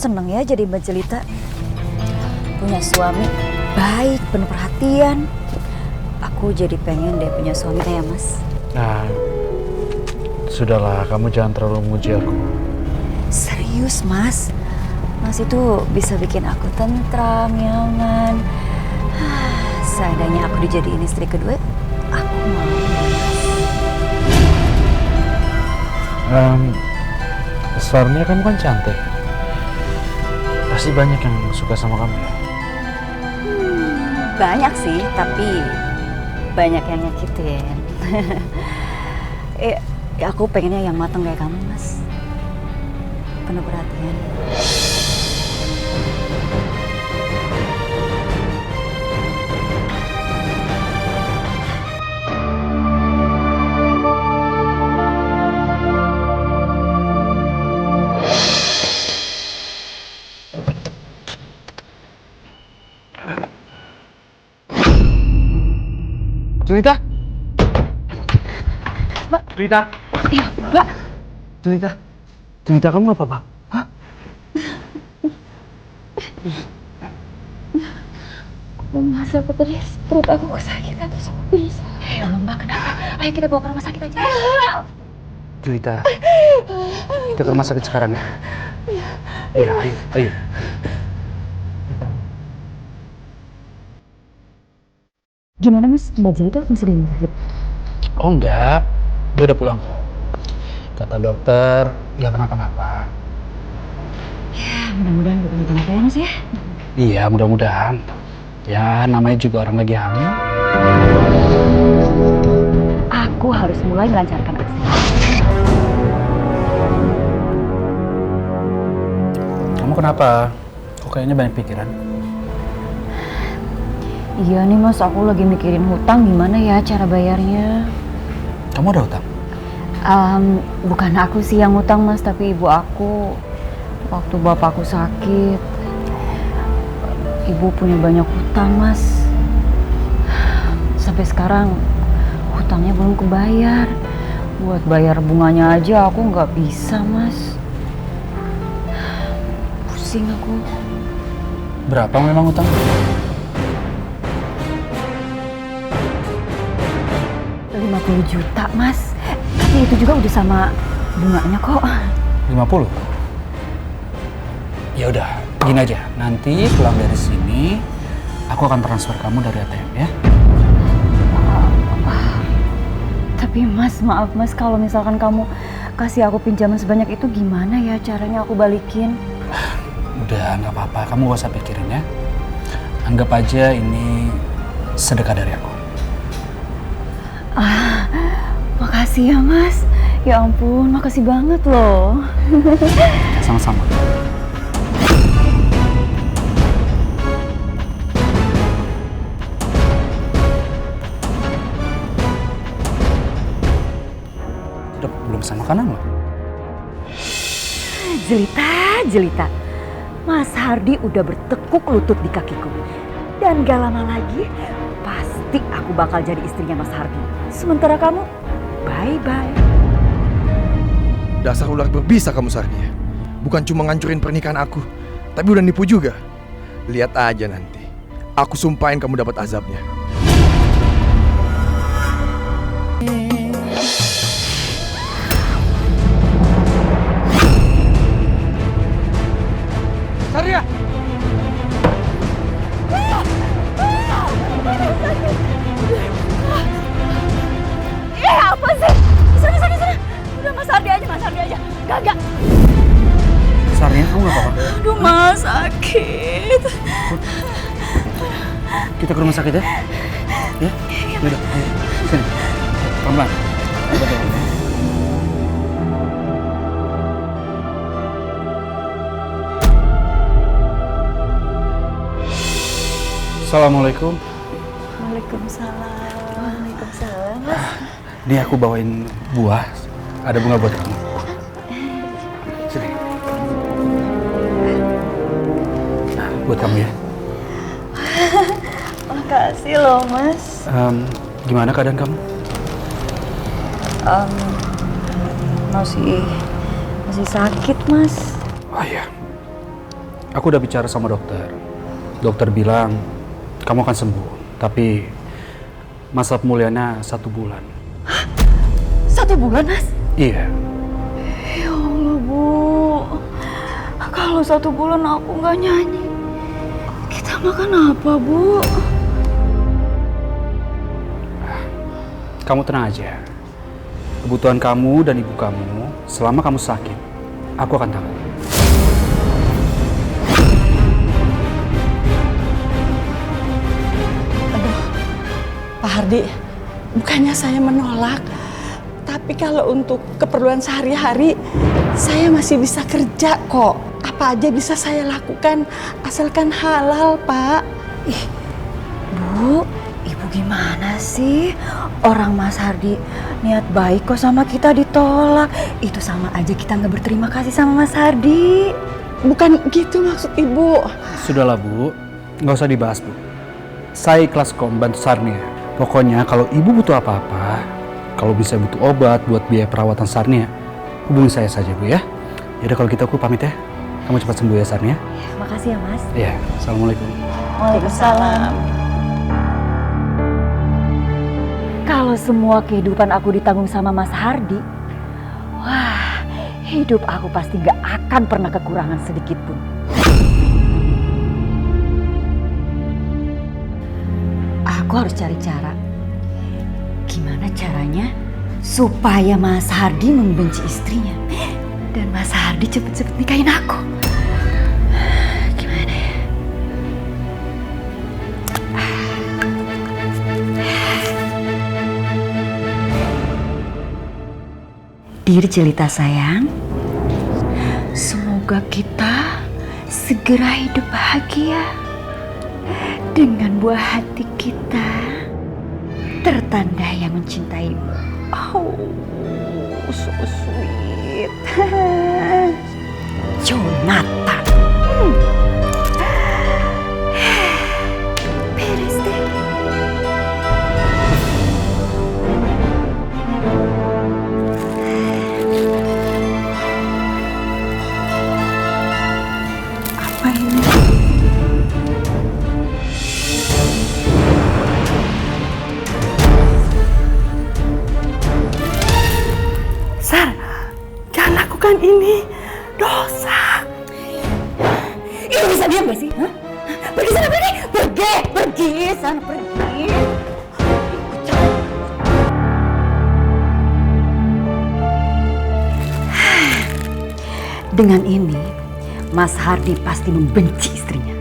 seneng ya jadi Mbak Jelita. Punya suami baik, penuh perhatian. Aku jadi pengen deh punya suami kayak Mas. Nah, sudahlah, kamu jangan terlalu memuji aku. Serius Mas, Mas itu bisa bikin aku tentram, nyaman. Seandainya aku dijadiin istri kedua, aku mau. Sebenarnya kamu kan cantik. Pasti banyak yang suka sama kamu ya? Banyak sih, tapi banyak yang nyakitin. Aku pengennya yang matang kayak kamu, Mas. Penuh perhatian. Jelita? Mbak. Jelita? Iya, Mbak. Jelita? Jelita, kamu nggak apa-apa? Hah? Mas, aku tadi perut aku kesakitan terus aku bisa. Ya Mbak, kenapa? Ayo kita bawa ke rumah sakit aja. Jelita, kita ke rumah sakit sekarang ya? Iya, ayo. Gimana Mas, Mbak Jelita masih di rumah sakit? Oh enggak, dia udah pulang. Kata dokter, nggak kenapa-napa. Ya, mudah-mudahan gak kenapa-napa ya Mas ya. Iya, mudah-mudahan. Ya, namanya juga orang lagi hamil. Aku harus mulai melancarkan aksi. Kamu kenapa? Kok kayaknya banyak pikiran? Iya nih Mas, aku lagi mikirin hutang gimana ya cara bayarnya. Kamu ada hutang? Bukan aku sih yang hutang Mas, tapi ibu aku. Waktu bapakku sakit, ibu punya banyak hutang Mas. Sampai sekarang hutangnya belum kebayar. Buat bayar bunganya aja aku nggak bisa Mas. Pusing aku. Berapa memang hutang? Rp50 juta Mas. Tapi itu juga udah sama bunganya kok. 50? Ya udah, gini aja. Nanti pulang dari sini, aku akan transfer kamu dari ATM ya. Tapi Mas, maaf Mas, kalau misalkan kamu kasih aku pinjaman sebanyak itu gimana ya caranya aku balikin? Udah, nggak apa-apa. Kamu gak usah pikirin ya. Anggap aja ini sedekah dari aku. Makasih ya Mas. Ya ampun, makasih banget loh. Sama-sama. Udah belum sama kanan loh. Jelita. Mas Hardi udah bertekuk lutut di kakiku. Dan gak lama lagi, pasti aku bakal jadi istrinya Mas Hardi. Sementara kamu, bye-bye. Dasar ular berbisa kamu, Sardia. Bukan cuma ngancurin pernikahan aku, tapi udah nipu juga. Lihat aja nanti. Aku sumpahin kamu dapat azabnya. Sardia! Apa sih? Sana. Udah Mas Hardi aja. Gak. Sarnya, kamu nggak apa-apa? Aduh Mas, sakit. Kita ke rumah sakit ya? Ya? Yaudah, ayo. Sini. Pelan-pelan. Assalamualaikum. Waalaikumsalam Mas. Ini aku bawain buah. Ada bunga buat kamu. Sini. Nah, buat kamu ya. Makasih loh Mas. Gimana keadaan kamu? Masih sakit Mas. Oh iya. Aku udah bicara sama dokter. Dokter bilang kamu akan sembuh, tapi masa pemulihannya 1 bulan. 1 bulan, Mas? Iya. Ya Allah, Bu. Kalau 1 bulan aku nggak nyanyi, kita makan apa, Bu? Kamu tenang aja. Kebutuhan kamu dan ibu kamu selama kamu sakit, aku akan tanggung. Pak Hardi, bukannya saya menolak, tapi kalau untuk keperluan sehari-hari, saya masih bisa kerja kok. Apa aja bisa saya lakukan, asalkan halal, Pak. Bu, Ibu gimana sih? Orang Mas Hardi niat baik kok sama kita ditolak. Itu sama aja kita nggak berterima kasih sama Mas Hardi. Bukan gitu maksud Ibu. Sudahlah Bu, nggak usah dibahas Bu. Saya ikhlas kok membantu Sarnia. Pokoknya kalau ibu butuh apa-apa, kalau bisa butuh obat buat biaya perawatan Sarnia, hubungi saya saja Bu ya. Yaudah kalau gitu aku pamit ya. Kamu cepat sembuh ya Sarnia. Ya, makasih ya Mas. Iya, assalamualaikum. Waalaikumsalam. Kalau semua kehidupan aku ditanggung sama Mas Hardi, wah, hidup aku pasti gak akan pernah kekurangan sedikit pun. Aku harus cari cara. Gimana caranya supaya Mas Hardi membenci istrinya dan Mas Hardi cepet-cepet nikahin aku? Gimana ya? Dear Jelita sayang, semoga kita segera hidup bahagia dengan buah hati kita tertanda yang mencintaimu. Oh, so sweet. Jonathan. Beres deh. Apa ini? Sar, jangan lakukan ini. Dosa. Ibu bisa diam gak sih? Hah? Pergi sana, pergi! Pergi sana, pergi! Dengan ini, Mas Hardi pasti membenci istrinya.